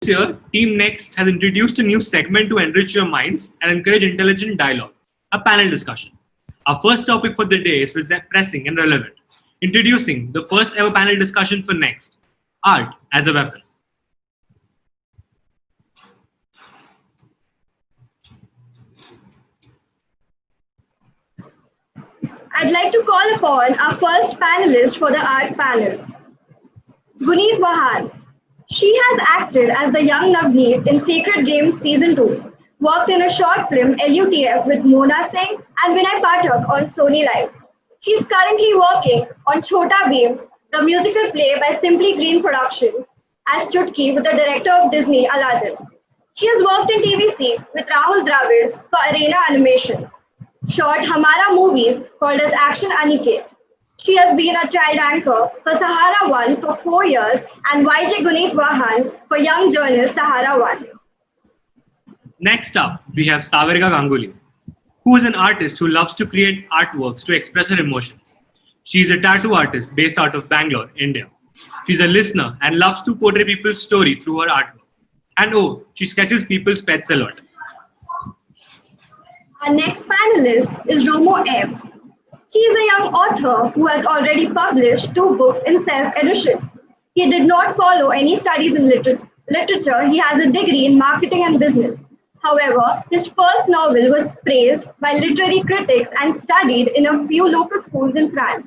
This year, Team Next has introduced a new segment to enrich your minds and encourage intelligent dialogue, a panel discussion. Our first topic for the day is pressing and relevant. Introducing the first ever panel discussion for Next, Art as a Weapon. I'd like to call upon our first panelist for the art panel, Guneet Vahan. She has acted as the young Navneet in Sacred Games Season 2, worked in a short film LUTF with Mona Singh and Vinay Pathak on Sony Live. She is currently working on Chhota Bheem, the musical play by Simply Green Productions, as Chutki with the director of Disney Aladdin. She has worked in TVC with Rahul Dravid for Arena Animations, shot Hamara movies called as Action Aniket. She has been a child anchor for Sahara One for 4 years and YJ Guneet Vahan for Young Journalist Sahara One. Next up, we have Savarika Ganguly, who is an artist who loves to create artworks to express her emotions. She is a tattoo artist based out of Bangalore, India. She's a listener and loves to portray people's story through her artwork. And oh, she sketches people's pets a lot. Our next panelist is Romo M. He is a young author who has already published 2 books in self-edition. He did not follow any studies in literature. He has a degree in marketing and business. However, his first novel was praised by literary critics and studied in a few local schools in France.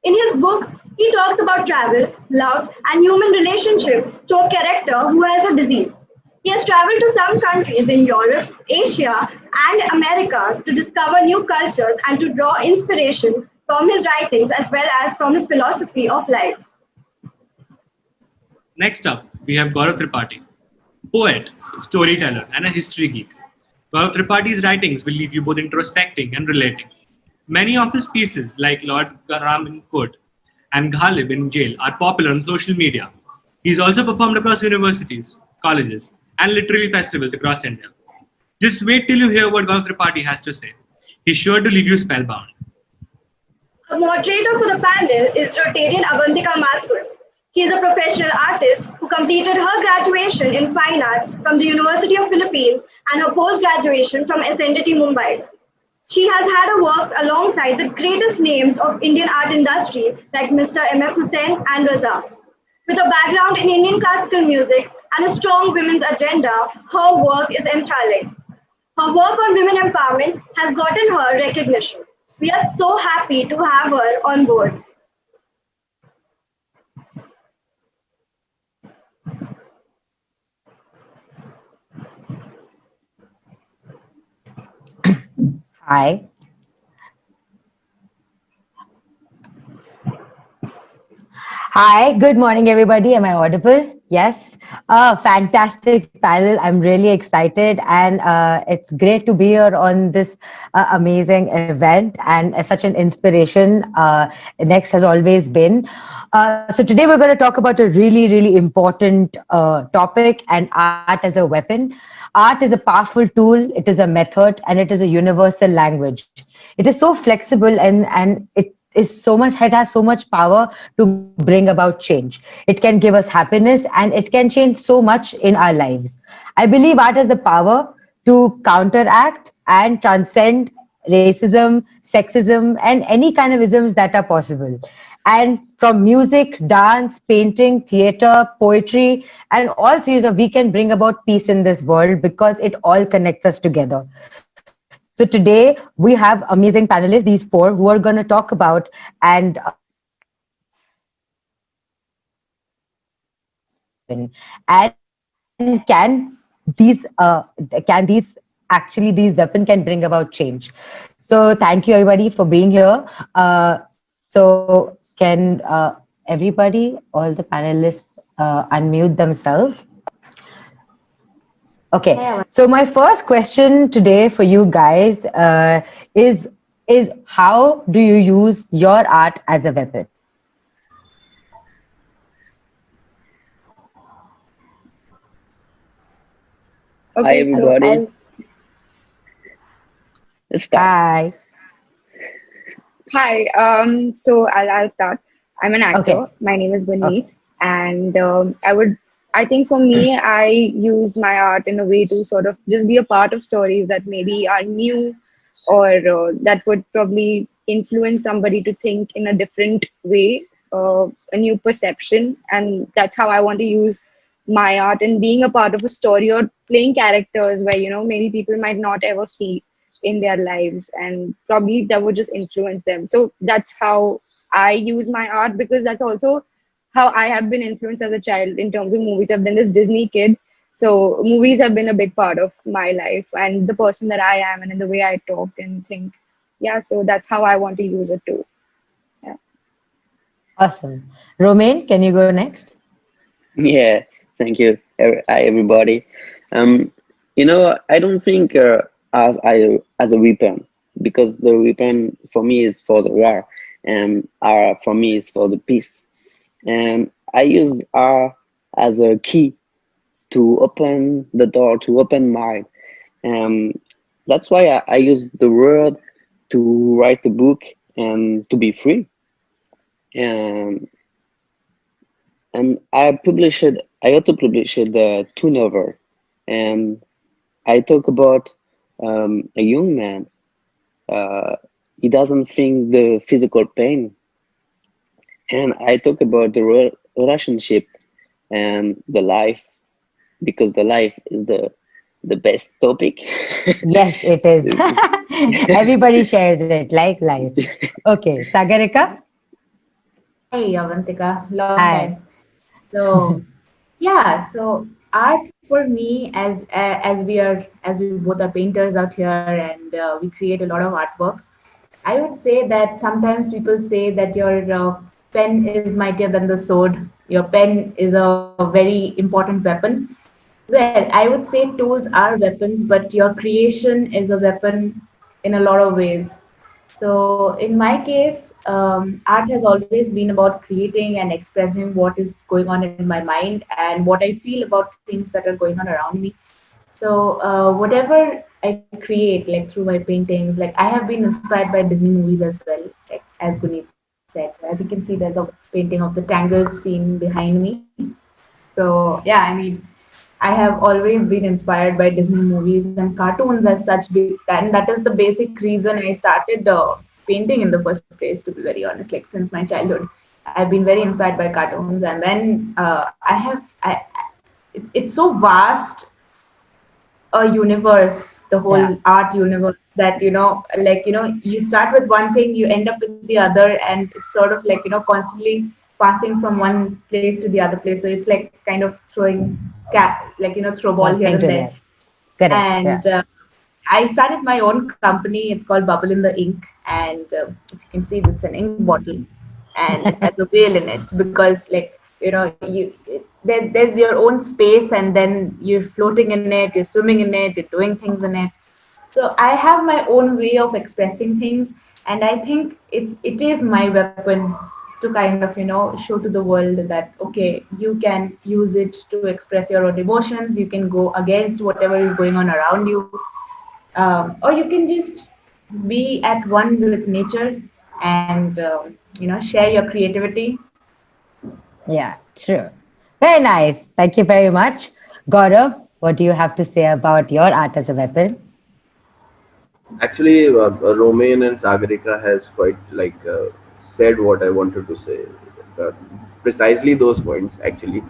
In his books, he talks about travel, love, and human relationships through a character who has a disease. He has traveled to some countries in Europe, Asia, and America to discover new cultures and to draw inspiration from his writings as well as from his philosophy of life. Next up, we have Gaurav Tripathi, poet, storyteller, and a history geek. Gaurav Tripathi's writings will leave you both introspecting and relating. Many of his pieces, like Lord Ram in Court and Ghalib in Jail, are popular on social media. He's also performed across universities, colleges, and literary festivals across India. Just wait till you hear what Gaurav Tripathi has to say. He's sure to leave you spellbound. The moderator for the panel is Rotarian Avantika Mathur. He is a professional artist who completed her graduation in Fine Arts from the University of Philippines and her post-graduation from SNDT Mumbai. She has had her works alongside the greatest names of Indian art industry like Mr. M.F. Hussain and Raza. With a background in Indian classical music and a strong women's agenda, her work is enthralling. Her work on women empowerment has gotten her recognition. We are so happy to have her on board. Hi. Hi, good morning, everybody. Am I audible? Yes. Fantastic panel. I'm really excited, and it's great to be here on this amazing event and such an inspiration. Next has always been. So today we're going to talk about a really, really important topic, and art as a weapon. Art is a powerful tool, it is a method, and it is a universal language. It is so flexible and it has so much power to bring about change. It can give us happiness and it can change so much in our lives. I believe art has the power to counteract and transcend racism, sexism, and any kind of isms that are possible. And from music, dance, painting, theater, poetry, and all series of, we can bring about peace in this world because it all connects us together. So today we have amazing panelists, these 4, who are going to talk about and can these actually these weapons can bring about change. So thank you everybody for being here. So can everybody, all the panelists, unmute themselves? Okay, so my first question today for you guys is how do you use your art as a weapon? Hi everybody. Let's start. Hi. So I'll start. I'm an actor. Okay. My name is Guneet, Okay. and I would I think for me, I use my art in a way to sort of just be a part of stories that maybe are new or that would probably influence somebody to think in a different way, a new perception. And that's how I want to use my art and being a part of a story or playing characters where, maybe people might not ever see in their lives and probably that would just influence them. So that's how I use my art because that's also how I have been influenced as a child in terms of movies. I've been this Disney kid. So movies have been a big part of my life and the person that I am and in the way I talk and think. Yeah, so that's how I want to use it too. Yeah. Awesome. Romain, can you go next? Yeah, thank you. Hi, everybody. Um, I don't think as a weapon because the weapon for me is for the war, and R for me is for the peace. And I use R as a key to open the door, to open mind. Um, that's why I use the word to write the book and to be free. And I published. I also published two novels, and I talk about a young man. Uh, he doesn't think the physical pain, and I talk about the relationship and the life because the life is the best topic. Yes, it is. It's- Everybody shares it like life. Okay, Sagarika? Hi, Avantika, long Hi. time. So, yeah, so art for me, as we both are painters out here, and we create a lot of artworks. I would say that sometimes people say that your pen is mightier than the sword. Your pen is a very important weapon. Well, I would say tools are weapons, but your creation is a weapon in a lot of ways. So, in my case, art has always been about creating and expressing what is going on in my mind and what I feel about things that are going on around me. So, whatever I create, like through my paintings, like I have been inspired by Disney movies as well, like as Guneet said. So, as you can see, there's a painting of the Tangled scene behind me. So, yeah, I mean, I have always been inspired by Disney movies and cartoons as such, and that is the basic reason I started painting in the first place. To be very honest, like since my childhood, I've been very inspired by cartoons, and then it's so vast a universe, the Yeah, whole art universe, that like you start with one thing, you end up with the other, and it's sort of like constantly passing from one place to the other place. So it's like kind of throwing like throw ball one here thing and to there. that. Correct. Yeah. And I started my own company. It's called Bubble in the Ink, and if you can see, it's an ink bottle, and it has a whale in it because, like, there's your own space, and then you're floating in it, you're swimming in it, you're doing things in it. So I have my own way of expressing things, and I think it is my weapon to kind of show to the world that okay, you can use it to express your own emotions. You can go against whatever is going on around you, or you can just be at one with nature and share your creativity. Yeah, true. Very nice. Thank you very much. Gaurav, what do you have to say about your art as a weapon? Actually, Romain and Sagarika has quite said what I wanted to say. Uh, Precisely those points, actually,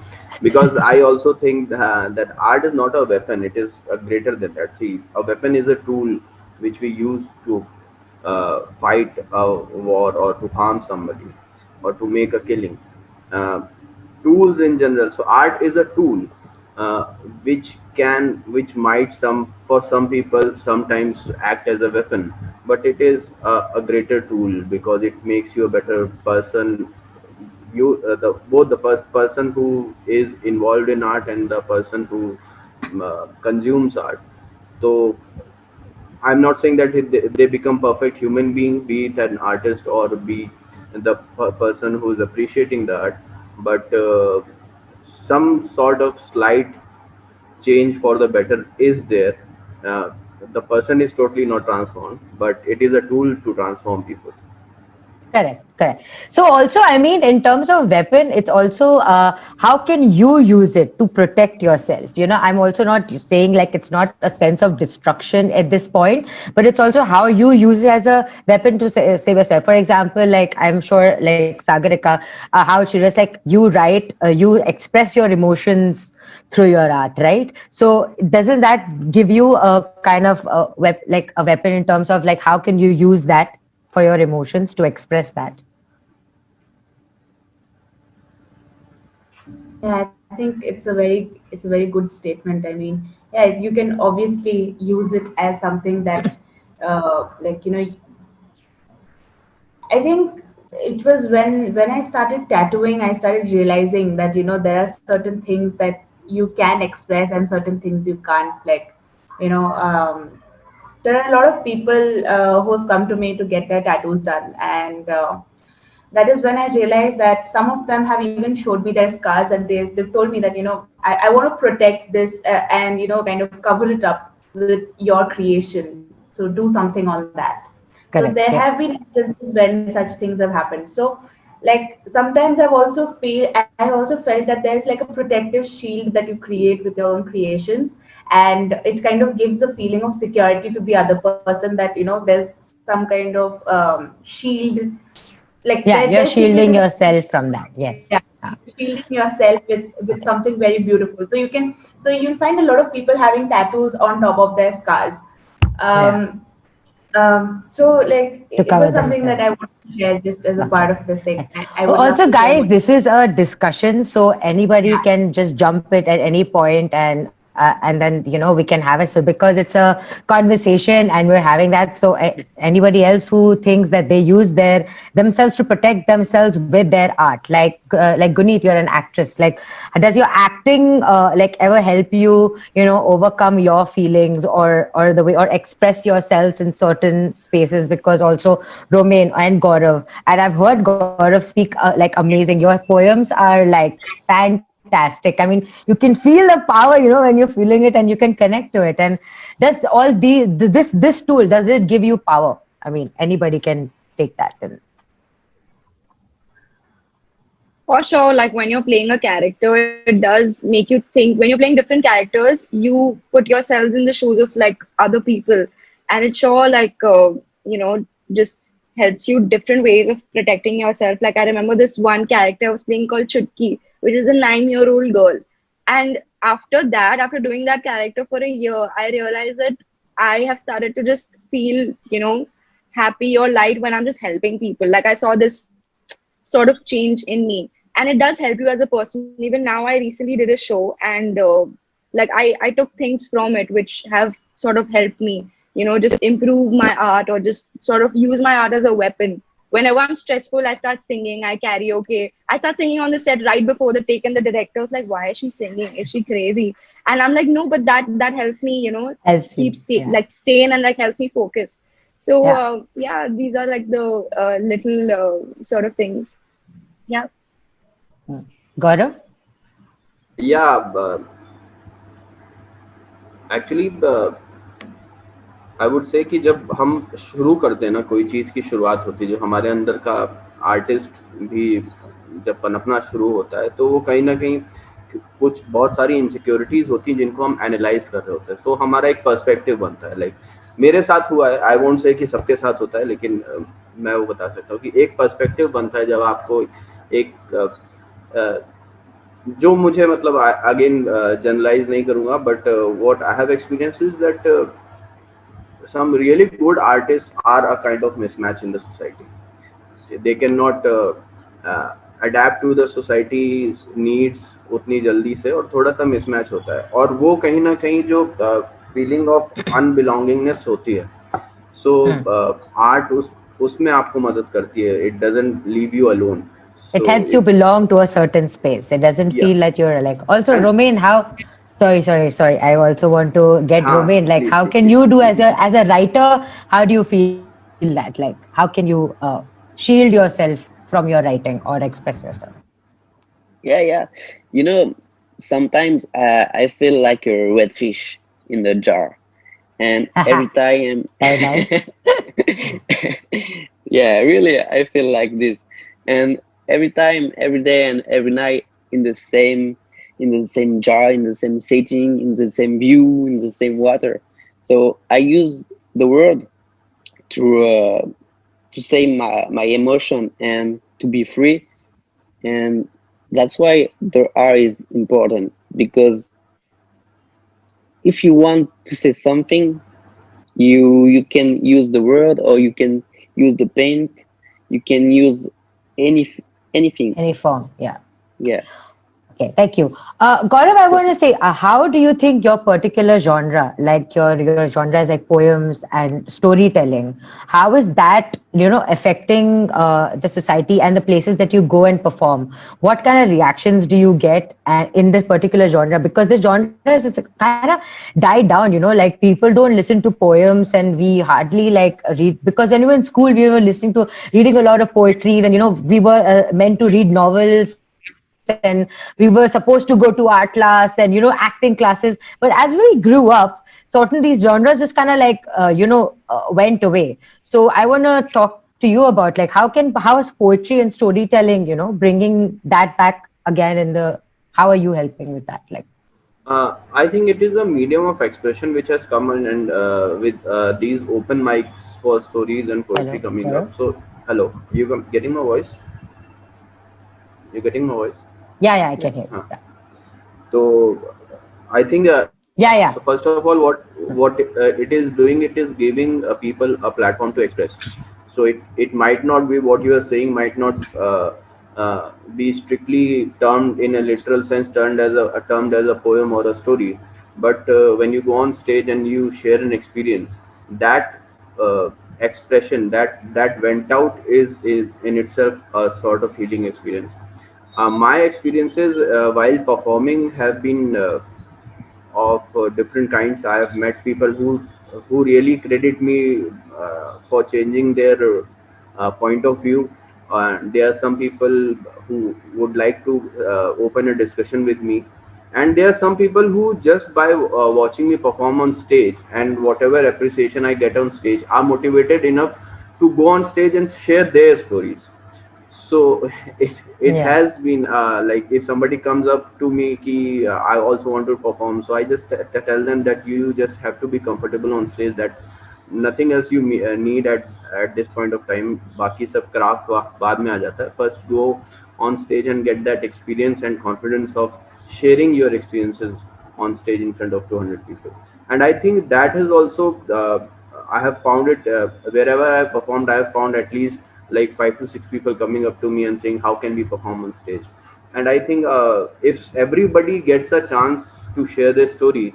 because I also think that art is not a weapon; it is greater than that. See, a weapon is a tool which we use to fight a war or to harm somebody or to make a killing. Uh, Tools in general. So art is a tool uh, which might for some people sometimes act as a weapon, but it is a greater tool because it makes you a better person. You the both the person who is involved in art and the person who consumes art. So I'm not saying that they become perfect human being, be it an artist or be the person who is appreciating the art, but some sort of slight change for the better is there. The person is totally not transformed, but it is a tool to transform people. Correct, correct. So also, I mean, in terms of weapon, it's also how can you use it to protect yourself? I'm also not saying like it's not a sense of destruction at this point, but it's also how you use it as a weapon to save yourself. For example, like I'm sure, like Sagarika, how she does, like you write, you express your emotions through your art, right? So doesn't that give you a kind of like a weapon in terms of like how can you use that for your emotions to express that? Yeah, I think it's a very good statement. I mean, yeah, you can obviously use it as something that, like I think it was when I started tattooing, I started realizing that there are certain things that you can express and certain things you can't. Like, you know, there are a lot of people who have come to me to get their tattoos done, and that is when I realized that some of them have even showed me their scars, and they've told me that I want to protect this, and kind of cover it up with your creation. So do something on that. So there Correct. have Yeah. been instances when such things have happened. So like sometimes I also felt that there's like a protective shield that you create with your own creations, and it kind of gives a feeling of security to the other person that there's some kind of shield, like Yeah. You're there seems shielding this, yourself from that. Yes. yeah, Ah, you're shielding yourself with something very beautiful. So you'll find a lot of people having tattoos on top of their scars. yeah. um so like To it cover was something that themselves. I wanted to share just as a Okay. part of this thing. Yes. I would love Also, to hear guys, what. this is a discussion, so anybody Yeah. can just jump it at any point, and then we can have it. So because it's a conversation and we're having that, so anybody else who thinks that they use themselves to protect themselves with their art, like Guneet, you're an actress. Like, does your acting like ever help you, overcome your feelings or the way or express yourselves in certain spaces? Because also Romain and Gaurav, and I've heard Gaurav speak like amazing. Your poems are like fantastic. I mean, you can feel the power, when you're feeling it, and you can connect to it. And does all this tool, does it give you power? I mean, anybody can take that. And For sure, like when you're playing a character, it does make you think. When you're playing different characters, you put yourselves in the shoes of like other people, and it sure like just helps you different ways of protecting yourself. Like I remember this one character I was playing called Chutki, which is a 9-year-old girl, and after that, after doing that character for a year, I realized that I have started to just feel happy or light when I'm just helping people. Like I saw this sort of change in me, and it does help you as a person. Even now, I recently did a show, and like I took things from it which have sort of helped me just improve my art, or just sort of use my art as a weapon. Whenever I'm stressful, I start singing, I karaoke, I start singing on the set right before the take, and the director was like, why is she singing, is she crazy? And I'm like, no, but that helps me helps keep you. Yeah. like sane, and like helps me focus. So Yeah. yeah, these are like the little sort of things. Yeah. Mm. Gaurav? Yeah, actually I would say कि जब हम शुरू करते हैं ना, कोई चीज़ की शुरुआत होती है, जो हमारे अंदर का आर्टिस्ट भी जब पनपना शुरू होता है, तो वो कहीं ना कहीं कुछ बहुत सारी इनसिक्योरिटीज होती हैं जिनको हम एनालाइज कर रहे होते हैं, तो हमारा एक पर्सपेक्टिव बनता है। लाइक मेरे साथ हुआ है, आई वोंट से कि सबके साथ होता है, लेकिन मैं वो बता सकता हूँ कि एक पर्सपेक्टिव बनता है जब आपको एक जो मुझे मतलब अगेन जनरलाइज नहीं करूंगा, but what I have experience is that some really good artists are a kind of mismatch in the society. They cannot adapt to the society's needs उतनी जल्दी से, और थोड़ा सा मिसमैच होता है, और वो कहीं ना कहीं जो फीलिंग ऑफ अनबिलोंगिंगनेस होती है, सो आर्ट उसमें आपको मदद करती है। It doesn't leave you alone, It so helps you it belong to a certain space. It doesn't या feel that you're like. Also, and Romain, how? Sorry. I also want to get हाँ Romain. Like, please how please can please. you do as a writer? How do you feel that? Like, how can you shield yourself from your writing or express yourself? Yeah, yeah. You know, sometimes I feel like a wet fish in the jar, and Haha, every time, very nice. Yeah, really, I feel like this. And every time, every day, and every night in the same jar, in the same setting, in the same view, in the same water. So I use the word to say my emotion and to be free. And that's why the R is important, because if you want to say something, you can use the word, or you can use the paint, you can use any anything. Any form, yeah. Yeah. Okay, thank you. Gaurav, I want to say, how do you think your particular genre, like your genre is like poems and storytelling, how is that, affecting the society and the places that you go and perform? What kind of reactions do you get in this particular genre? Because the genre is kind of died down, like people don't listen to poems, and we hardly like read, because when we were in school, we were listening to reading a lot of poetries, and we were meant to read novels, and we were supposed to go to art class and acting classes. But as we grew up, certain these genres just kind of like went away. So I want to talk to you about like how is poetry and storytelling, bringing that back again in the, how are you helping with that, like? I think it is a medium of expression which has come in, and with these open mics for stories and poetry Hello, coming up. Gaurav? So, hello, getting my voice? You getting my voice? Yeah, I can Yes. hear you. Huh. Yeah, So, I think yeah. so. First of all, what it is doing, it is giving people a platform to express. So it might not be what you are saying, might not be strictly termed in a literal sense, termed as a poem or a story. But when you go on stage and you share an experience, that expression that went out is in itself a sort of healing experience. My experiences while performing have been of different kinds. I have met people who really credit me for changing their point of view. There are some people who would like to open a discussion with me, and there are some people who just by watching me perform on stage and whatever appreciation I get on stage are motivated enough to go on stage and share their stories. So it Yeah. has been like if somebody comes up to me ki I also want to perform, so I just tell them that you just have to be comfortable on stage, that nothing else you need at this point of time. Baki sab craft baad mein aa jata hai. First go on stage and get that experience and confidence of sharing your experiences on stage in front of 200 people. And I think that is also I have found it wherever I have performed, I have found at least like 5 to 6 people coming up to me and saying, "How can we perform on stage?" And I think if everybody gets a chance to share their stories,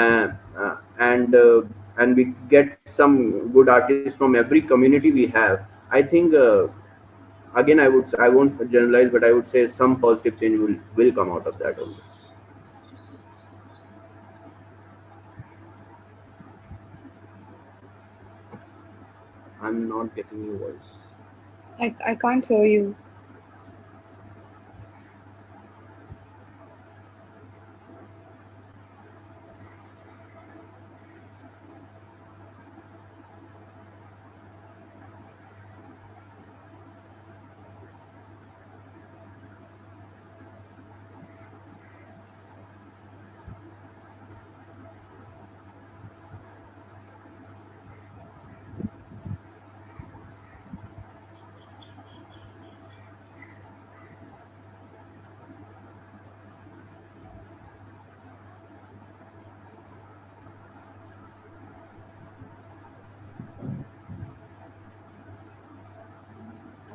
uh, uh, and uh, and we get some good artists from every community we have, I think again I won't generalize, but I would say some positive change will come out of that only. I'm not getting your voice. I can't hear you.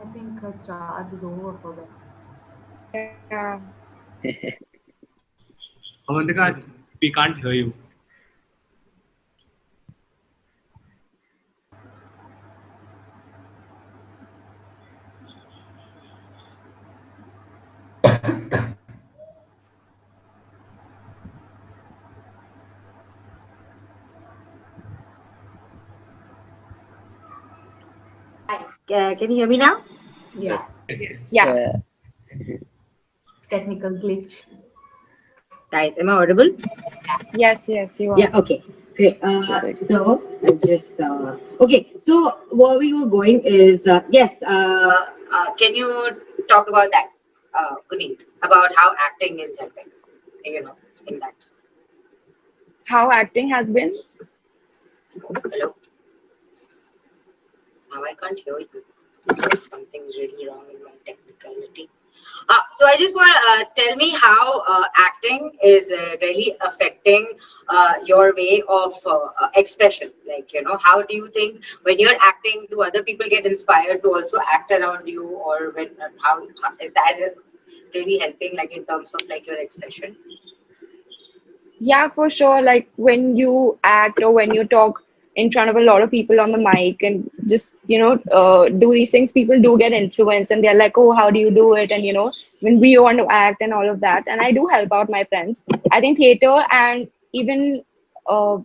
I think charge is over for them. Yeah. Avantika, we can't hear you. Can you hear me now? Yes. Yeah, Yeah. Yeah. technical glitch. Guys, am I audible? Yes, yes, you Yeah, are. okay. Great. Correct. So I just okay. So where we were going is yes. Can you talk about that, Guneet, about how acting is helping? You know, in that. How acting has been. Hello. Now I can't hear you. So something's really wrong in my technicality. So I just want to tell me how acting is really affecting your way of expression. Like, you know, how do you think when you're acting, do other people get inspired to also act around you, or when how is that really helping, like in terms of like your expression? Yeah, for sure. Like when you act or when you talk in front of a lot of people on the mic and just, do these things, people do get influenced and they're like, oh, how do you do it? And, when we want to act and all of that. And I do help out my friends. I think theater and even uh,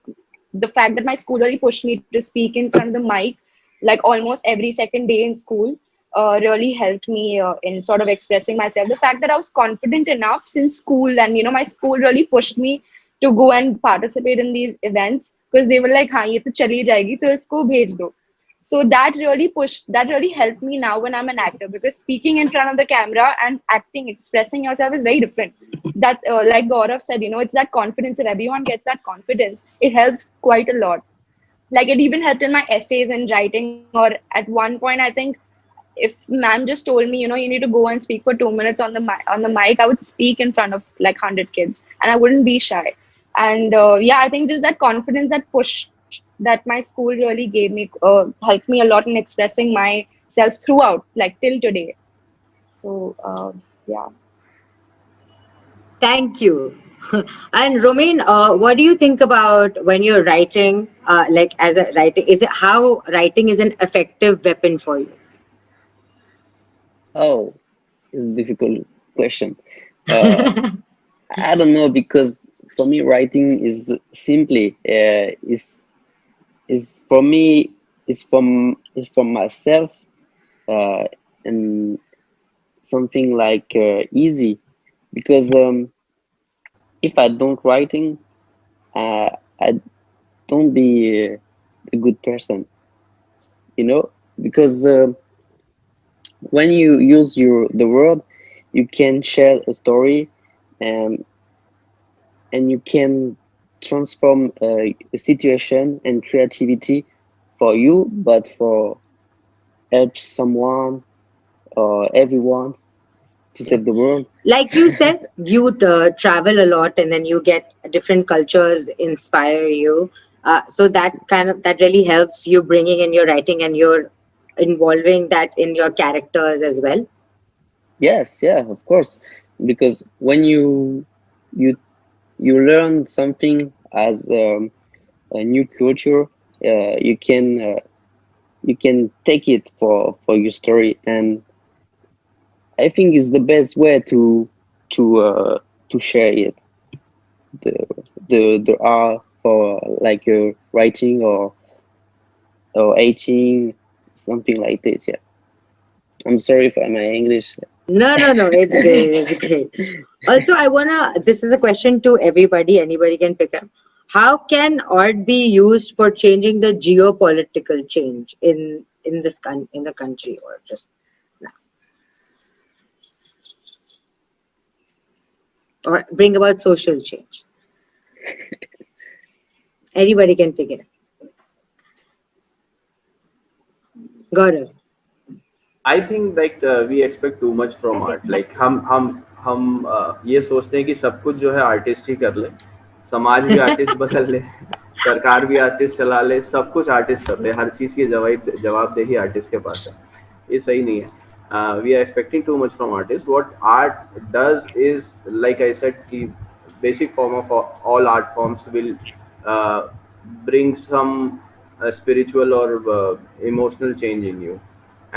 the fact that my school really pushed me to speak in front of the mic, like almost every second day in school, really helped me in sort of expressing myself. The fact that I was confident enough since school, and my school really pushed me to go and participate in these events because they were like, "हाँ ये तो चली जाएगी तो इसको भेज दो." So that really helped me now when I'm an actor, because speaking in front of the camera and acting, expressing yourself is very different. That, like Gaurav said, it's that confidence. If everyone gets that confidence, it helps quite a lot. Like it even helped in my essays and writing, or at one point, I think if ma'am just told me, you need to go and speak for 2 minutes on the mic, I would speak in front of like 100 kids, and I wouldn't be shy. And yeah, I think just that confidence, that push that my school really gave me, helped me a lot in expressing myself throughout, like till today. So yeah. Thank you. And Romain, what do you think about when you're writing, like as a writer? Is it how writing is an effective weapon for you? Oh, it's a difficult question. Uh, I don't know because for me writing is simply is for me is from myself, uh, and something like easy because if I don't writing, I don't be a good person, you know, because when you use the word, you can share a story, and you can transform a situation and creativity for you, but for help someone or everyone to Yeah. save the world. Like you said, you travel a lot, and then you get different cultures inspire you. So that kind of that really helps you bringing in your writing, and you're involving that in your characters as well. Yes, yeah, of course, because when you you learn something as a new culture, you can take it for your story, and I think it's the best way to to share it. The the art for like writing or acting, something like this. Yeah, I'm sorry for my English. No, no, no. It's great. It's great. Also, I wanna. This is a question to everybody. Anybody can pick up. How can art be used for changing the geopolitical change in in the country, or just or bring about social change? Anybody can pick it up. Gaurav. I think like we expect too much from art like हम ये सोचते हैं कि सब कुछ जो है artist ही कर ले, समाज भी आर्टिस्ट बदल ले, सरकार भी आर्टिस्ट चला ले, सब कुछ आर्टिस्ट कर ले, हर चीज़ की जवाबदेही आर्टिस्ट के पास है। ये सही नहीं है। We are expecting too much from artist. What art does is like I said कि basic form of all art forms will bring some spiritual or emotional change in you,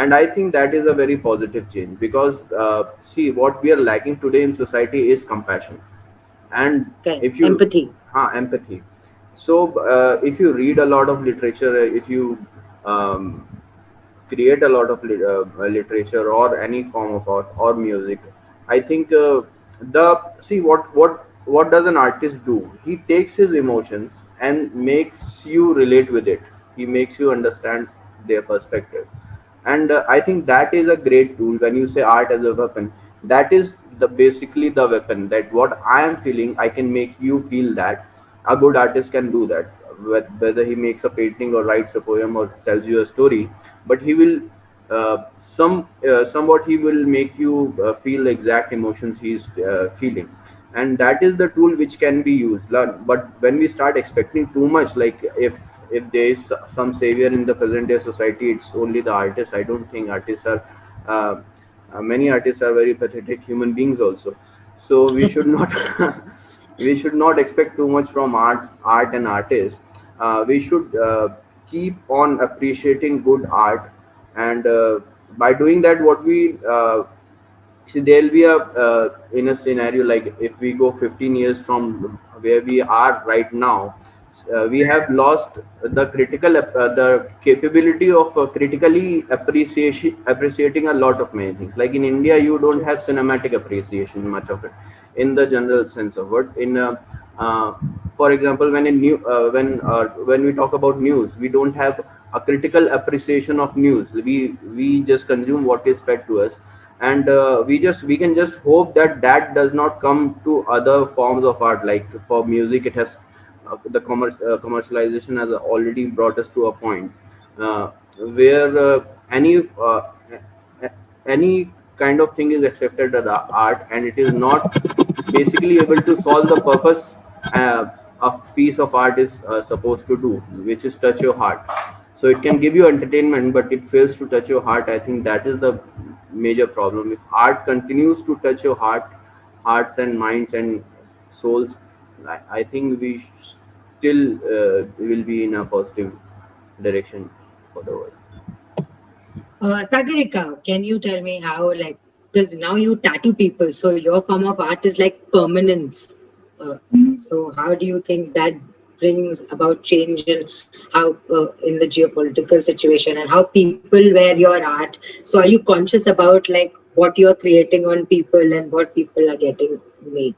and I think that is a very positive change because see what we are lacking today in society is compassion. And Correct. if you Empathy. empathy. So if you read a lot of literature, if you um, create a lot of literature or any form of art or music, I think the see what does an artist do? He takes his emotions and makes you relate with it. He makes you understand their perspective. And I think that is a great tool. When you say art as a weapon, that is the basically the weapon, that what I am feeling, I can make you feel that. A good artist can do that, whether he makes a painting or writes a poem or tells you a story, but he will somewhat he will make you feel the exact emotions he's feeling. And that is the tool which can be used. But when we start expecting too much, like if there is some savior in the present day society, it's only the artist. I don't think artists are uh, many artists are very pathetic human beings also. So we should not we should not expect too much from art and artists. We should keep on appreciating good art. And by doing that, what we see, there'll be a in a scenario, like if we go 15 years from where we are right now, we have lost the capability of critically appreciating a lot of many things. Like in India, you don't have cinematic appreciation much of it, in the general sense of word. In uh, for example, when we talk about news, we don't have a critical appreciation of news. We just consume what is fed to us. And we can just hope that that does not come to other forms of art. Like for music, it has commercialization has already brought us to a point where any kind of thing is accepted as art, and it is not basically able to solve the purpose a piece of art is supposed to do, which is touch your heart. So it can give you entertainment, but it fails to touch your heart. I think that is the major problem. If art continues to touch your hearts and minds and souls, I think we still will be in a positive direction for the world. Sagarika, can you tell me how, like, because now you tattoo people, so your form of art is like permanence. So how do you think that brings about change in how in the geopolitical situation and how people wear your art? So are you conscious about like what you're creating on people and what people are getting made?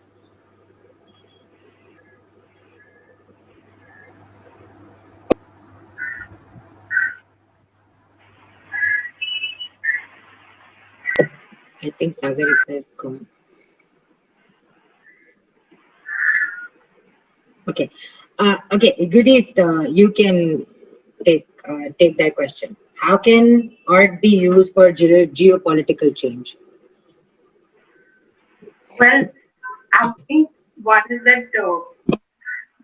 I think Sagarika is gone. Okay. Okay, Gudit, you can take that question. How can art be used for geopolitical change? Well, I think one is that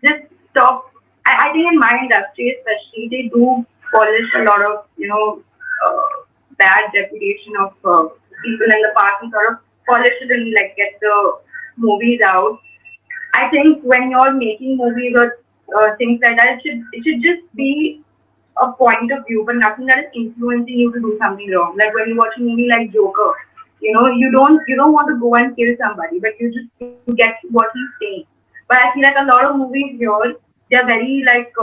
just stop. I think in my industry, especially, they do polish a lot of bad reputation of people in the past and sort of polish it and like get the movies out. I think when you're making movies or things like that, it should just be a point of view, but nothing that is influencing you to do something wrong. Like when you watch a movie like Joker, you don't want to go and kill somebody, but you get what he's saying. But I feel like a lot of movies here, they're very like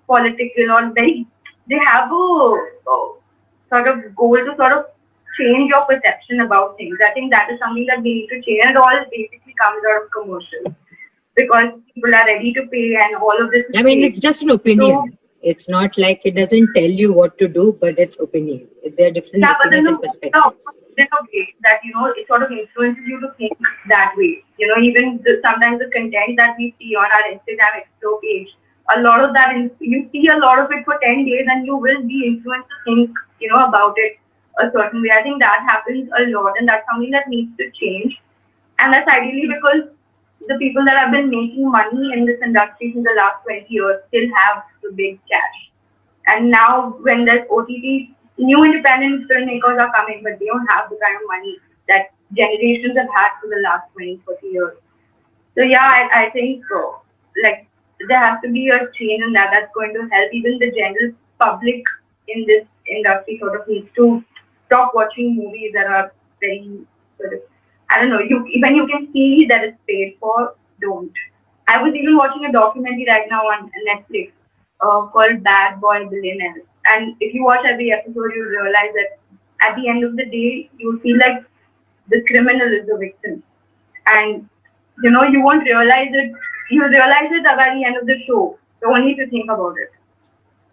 political or very they have a sort of goal to sort of change your perception about things. I think that is something that we need to change, and it all basically comes out of commercials because people are ready to pay, and all of this is I mean, paid. it's just an So opinion. It's not like it doesn't tell you what to do, but it's opinion. There are different yeah, but then opinions and perspectives. there's a way that it sort of influences you to think that way. Even sometimes the content that we see on our Instagram explore page, a lot of that you see a lot of it for 10 days, and you will be influenced to think about it a certain way. I think that happens a lot, and that's something that needs to change. And that's ideally because the people that have been making money in this industry in the last 20 years still have the big cash. And now when there's OTT, new independent filmmakers are coming, but they don't have the kind of money that generations have had for the last 20, 30 years. So yeah, I think so. Like there has to be a change in that. That's going to help even the general public in this industry sort of needs to stop watching movies that are very sort of I don't know. When you can see that it's paid for, don't. I was even watching a documentary right now on Netflix called Bad Boy Billionaire. And if you watch every episode, you'll realize that at the end of the day, you'll feel like the criminal is the victim. And you won't realize it you realize it by the end of the show. Don't need to think about it.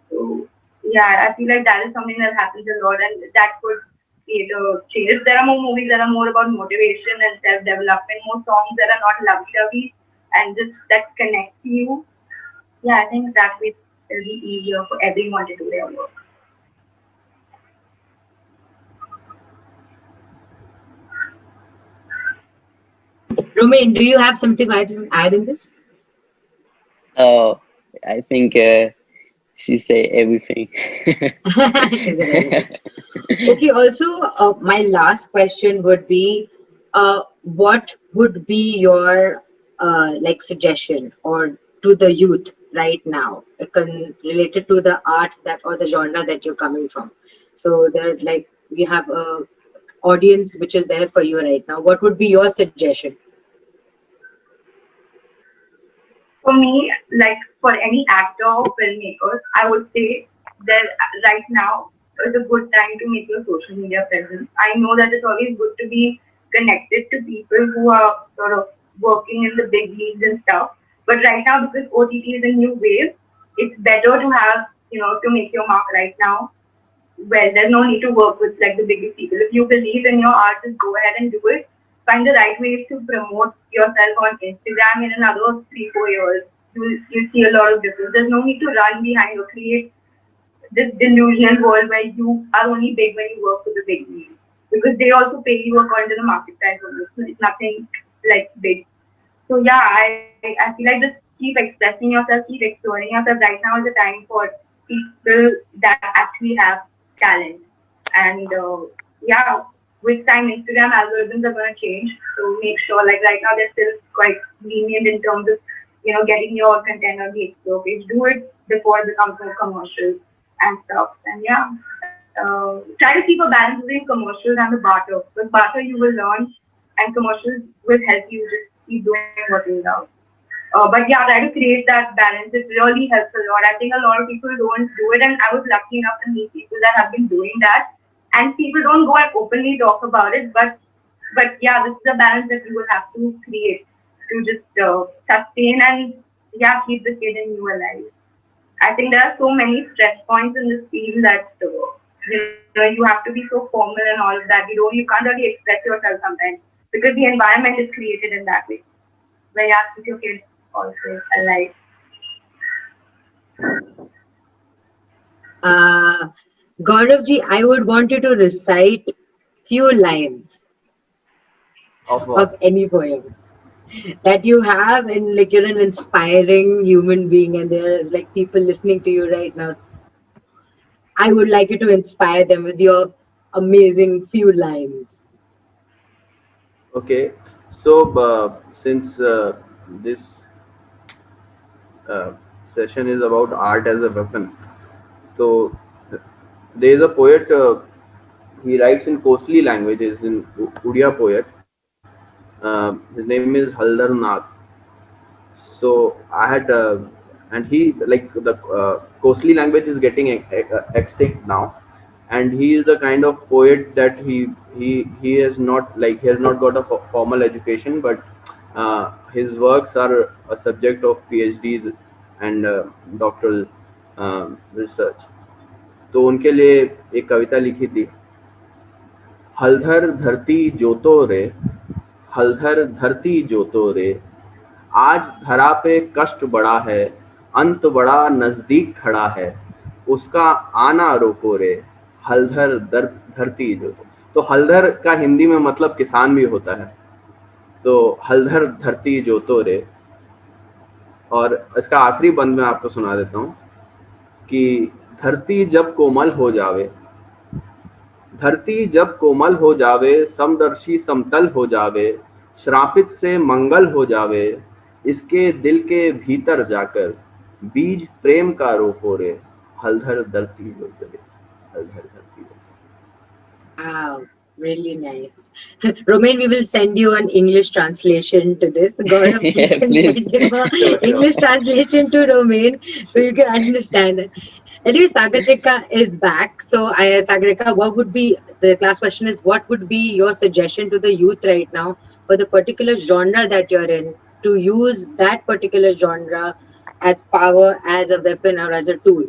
So yeah, I feel like that is something that happens a lot, and that could create a change. If there are more movies that are more about motivation and self-development, more songs that are not lovey-dovey and just that connect to you, yeah, I think that way it'll be easier for everyone to do their work. Romain, do you have something to add in this? Oh, I think she say everything. She said everything. Okay, also, my last question would be, what would be your like suggestion or to the youth right now, related to the art that or the genre that you're coming from? So there, like, we have a audience which is there for you right now. What would be your suggestion? For me, like for any actor or filmmakers, I would say that right now is a good time to make your social media presence. I know that it's always good to be connected to people who are sort of working in the big leagues and stuff. But right now, because OTT is a new wave, it's better to have, to make your mark right now. Well, there's no need to work with like the biggest people. If you believe in your art, just go ahead and do it. Find the right ways to promote yourself on Instagram in another 3-4 years. You'll see a lot of difference. There's no need to run behind or create this delusional world where you are only big when you work with the big names. Because they also pay you according to the market price on this. So it's nothing like big. So yeah, I feel like just keep expressing yourself, keep exploring yourself. Right now is the time for people that actually have talent. And yeah, with time Instagram algorithms are going to change. So make sure, like right now they're still quite lenient in terms of getting your content on the explore page. Do it before it becomes more commercial and stuff. And yeah, try to keep a balance between commercials and the barter. With barter you will learn, and commercials will help you just keep doing what you love. But yeah, try to create that balance. It really helps a lot. I think a lot of people don't do it, and I was lucky enough to meet people that have been doing that. And people don't go and openly talk about it, but yeah, this is a balance that you will have to create to just sustain and yeah, keep the kid in you alive. I think there are so many stress points in this field that you have to be so formal and all of that. You can't really express yourself sometimes because the environment is created in that way where you have to keep your kids also alive. Uh, Gauravji, I would want you to recite few lines Of of what? any poem that you have, and like you're an inspiring human being, and there is like people listening to you right now. I would like you to inspire them with your amazing few lines. Okay. So since this uh, session is about art as a weapon, so there is a poet. He writes in Kosli languages, in Udiya poet. His name is Haldar Nag. So I had, and he like the Kosli language is getting extinct now, and he is the kind of poet that he has not like he has not got a formal education, but his works are a subject of PhDs and doctoral research. तो उनके लिए एक कविता लिखी थी, हलधर धरती जोतो रे, हलधर धरती जोतो रे, आज धरा पे कष्ट बड़ा है, अंत बड़ा नजदीक खड़ा है, उसका आना रोको रे, हलधर धरती जोतो। तो हलधर का हिंदी में मतलब किसान भी होता है, तो हलधर धरती जोतो रे। और इसका आखिरी बंद मैं आपको सुना देता हूँ कि धरती जब कोमल हो जावे, धरती जब कोमल हो जावे, समदर्शी समतल हो जावे, श्रापित से मंगल हो जावे, इसके दिल के भीतर जाकर बीज प्रेम का रोपो रे, हलधर धरती जो चले, हलधर धरती। Wow, really nice. Romain, we will send you an English translation to this. Gaurav, you Yeah, can please. send him an Sure, English sure. translation to Romain so you can understand it. Anyway, Sagarika is back. So, Sagarika, what would be the last question is what would be your suggestion to the youth right now for the particular genre that you're in? to use that particular genre as power, as a weapon, or as a tool?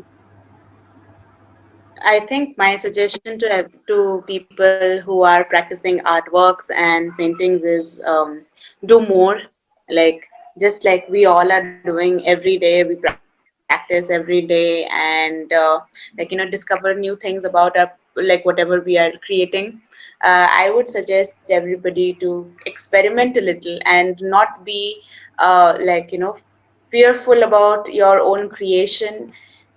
I think my suggestion to people who are practicing artworks and paintings is do more. Like just like we all are doing every day, we practice every day, and discover new things about our whatever we are creating. I would suggest everybody to experiment a little and not be fearful about your own creation.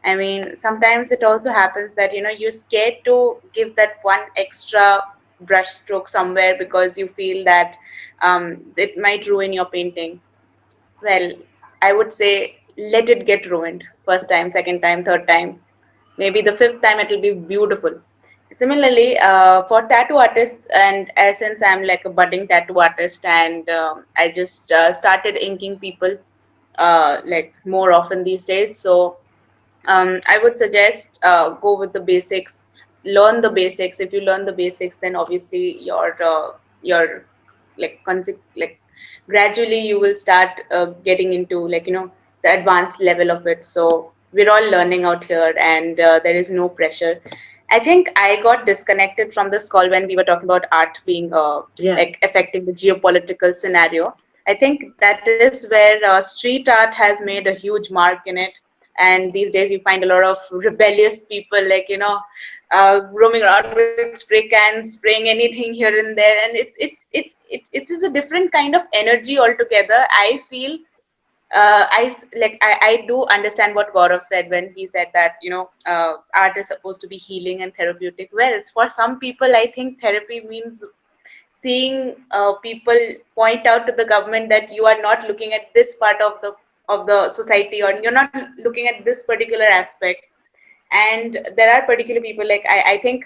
I mean, sometimes it also happens that you're scared to give that one extra brush stroke somewhere because you feel that it might ruin your painting. Well, I would say let it get ruined first time, second time, third time. Maybe the fifth time it will be beautiful. Similarly, for tattoo artists, and since I'm like a budding tattoo artist, and I just started inking people like more often these days. So I would suggest go with the basics, learn the basics. If you learn the basics, then obviously your like gradually you will start getting into the advanced level of it. So we're all learning out here, and there is no pressure. I think I got disconnected from this call when we were talking about art being Yeah. like affecting the geopolitical scenario. I think that is where street art has made a huge mark in it. And these days you find a lot of rebellious people, like roaming around with spray cans, spraying anything here and there, and it is a different kind of energy altogether, I feel. I do understand what Gaurav said when he said that art is supposed to be healing and therapeutic. Well, for some people, I think therapy means seeing people point out to the government that you are not looking at this part of the society, or you're not looking at this particular aspect. And there are particular people, like I think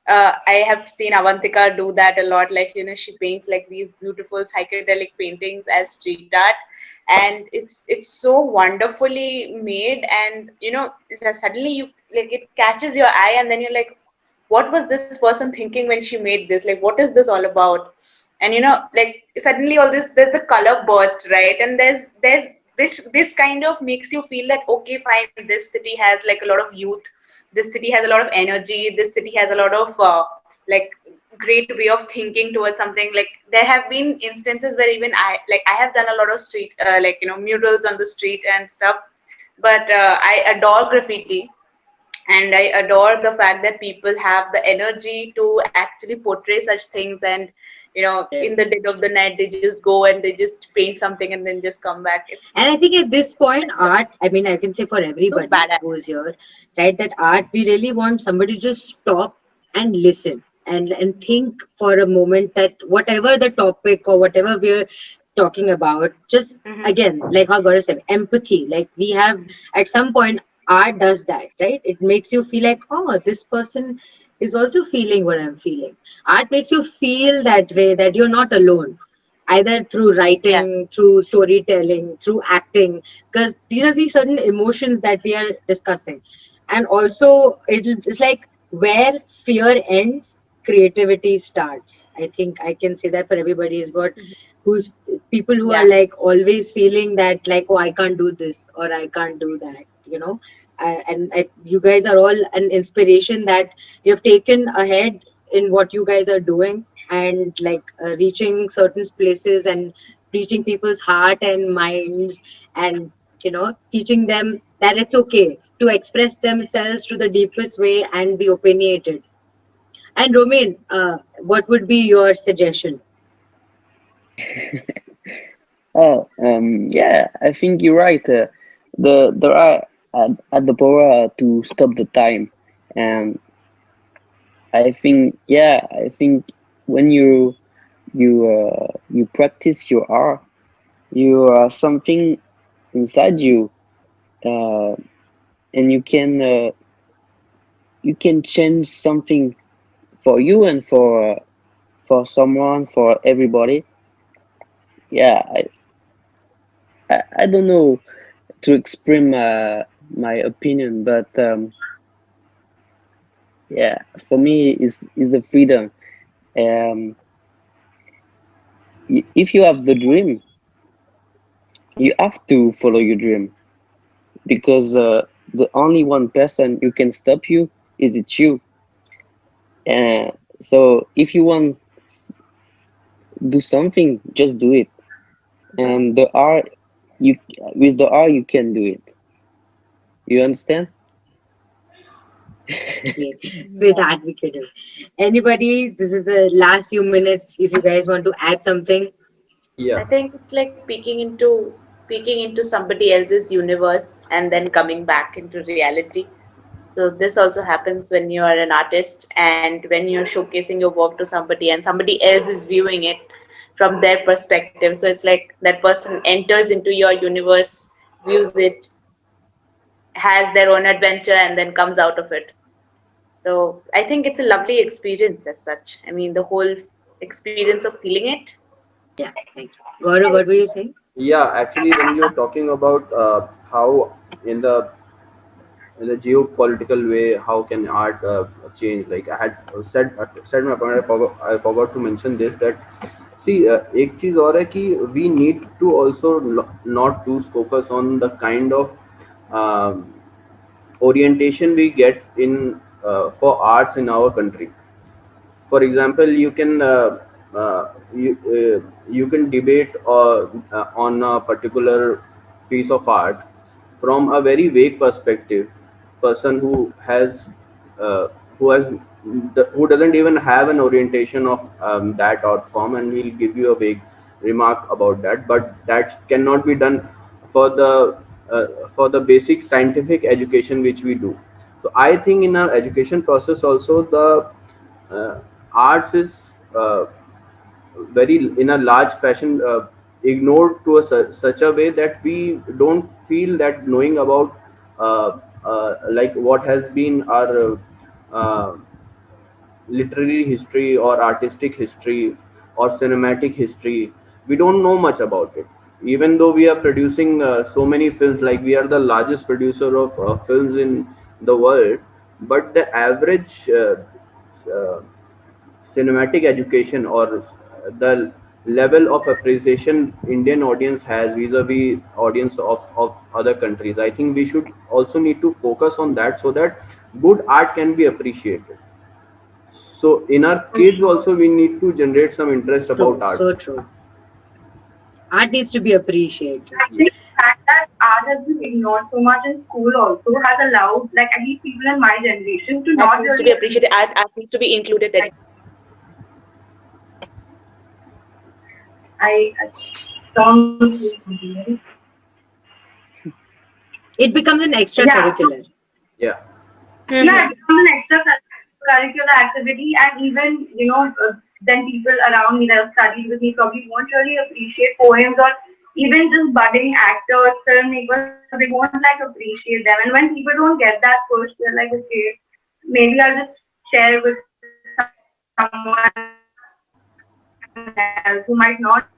I have seen Avantika do that a lot. Like she paints like these beautiful psychedelic paintings as street art, and it's so wonderfully made. And suddenly you like it catches your eye, and then you're like, what was this person thinking when she made this? Like, what is this all about? And like suddenly all this, there's a color burst, right? And there's this kind of makes you feel that okay, fine, this city has like a lot of youth, this city has a lot of energy, this city has a lot of like great way of thinking towards something. Like there have been instances where even I have done a lot of street murals on the street and stuff. But I adore graffiti, and I adore the fact that people have the energy to actually portray such things. And in the dead of the night, they just go and they just paint something and then just come back. And I think at this point, It's art, I mean, I can say for so everybody who's badass. here, right, that art, we really want somebody to just stop and listen and think for a moment that whatever the topic or whatever we're talking about, just Hmm. again, like how Gaurav said, empathy. Like we have, at some point, art does that, right? It makes you feel like, oh, this person is also feeling what I'm feeling. Art makes you feel that way, that you're not alone, either through Yeah. writing, through storytelling, through acting, because these are the certain emotions that we are discussing. And also, it's like where fear ends, creativity starts. I think I can say that for everybody is what who's people who are Yeah. like always feeling that like, oh, I can't do this or I can't do that, you guys are all an inspiration that you have taken ahead in what you guys are doing, and like reaching certain places and reaching people's heart and minds, and teaching them that it's okay to express themselves to the deepest way and be opinionated. And Romain, what would be your suggestion? Oh, yeah, I think you're right. There are at the power to stop the time, and I think, yeah, I think when you practice your art, you something inside you, uh, and you can change something for you and for someone, for everybody. Yeah, I don't know to express my opinion, but yeah, for me is the freedom. Um, if you have the dream, You have to follow your dream because the only one person who can stop you is it you. Uh, so if you want do something, just do it. And the art, you with the art you can do it. You understand? Okay, with that we could do. Anybody, this is the last few minutes. If you guys want to add something, Yeah. I think it's like peeking into somebody else's universe and then coming back into reality. So this also happens when you are an artist and when you're showcasing your work to somebody and somebody else is viewing it from their perspective. So it's like that person enters into your universe, views it, has their own adventure, and then comes out of it. So I think it's a lovely experience as such. I mean, the whole experience of feeling it. yeah, thank you. Gaurav, what were you saying? Yeah, actually, when you're talking about how in the geopolitical way, how can art change? Like I had said my point. I forgot to mention this that see, एक चीज और है कि we need to also not lose focus on the kind of orientation we get in for arts in our country. For example, you can debate on a particular piece of art from a very vague perspective. Person uh, who has who doesn't even have an orientation of that art form, and will give you a vague remark about that. But that cannot be done for the uh, for the basic scientific education which we do. So I think in our education process also, the uh, arts is very in a large fashion ignored to such a way that we don't feel that knowing about like what has been our literary history or artistic history or cinematic history. We don't know much about it, even though we are producing so many films. Like we are the largest producer of films in the world, but the average uh, cinematic education or the level of appreciation Indian audience has vis-a-vis audience of other countries. I think we should also need to focus on that so that good art can be appreciated. So in our kids also we need to generate some interest about True, art. so true. Art needs to be appreciated. I think the fact that art has been ignored so much in school also has allowed, like at least people in my generation, to Art not needs to really be appreciated. appreciate. Art needs to be included. There. I don't. It becomes an Yeah, extracurricular. Yeah. yeah, it Mm-hmm. becomes an extra curricular activity, and even then people around me that have studied with me probably won't really appreciate poems, or even just budding actors, filmmakers. They won't like appreciate them, and when people don't get that push, they're like, okay, maybe I'll just share with someone else who might not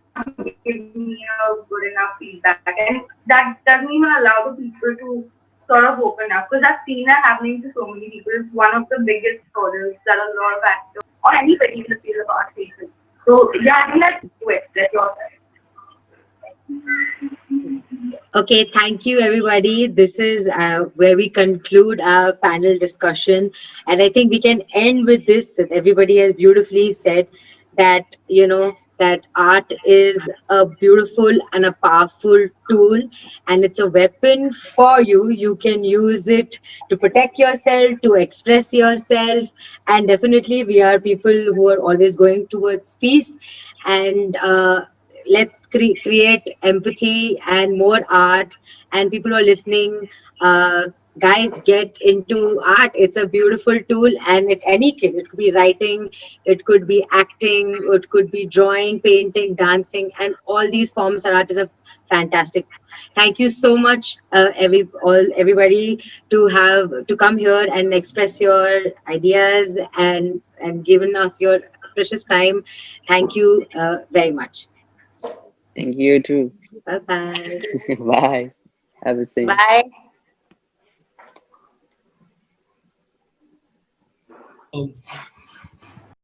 give me a good enough feedback, and that doesn't even allow the people to sort of open up, because that scene are happening to so many people. It's one of the biggest hurdles that a lot of actors or anybody in the field of art faces. So yeah, I think that's do it. That's your side. Okay, thank you, everybody. This is where we conclude our panel discussion. And I think we can end with this, that everybody has beautifully said that, that art is a beautiful and a powerful tool, and it's a weapon for you. You can use it to protect yourself, to express yourself. And definitely, we are people who are always going towards peace. And let's create empathy and more art, and people who are listening, guys, get into art. It's a beautiful tool, and at any kid, it could be writing, it could be acting, it could be drawing, painting, dancing, and all these forms of art is a fantastic. Thank you so much, everybody, to come here and express your ideas and given us your precious time. Thank you very much. Thank you too. Bye bye. Bye. Have a same. Bye. Um,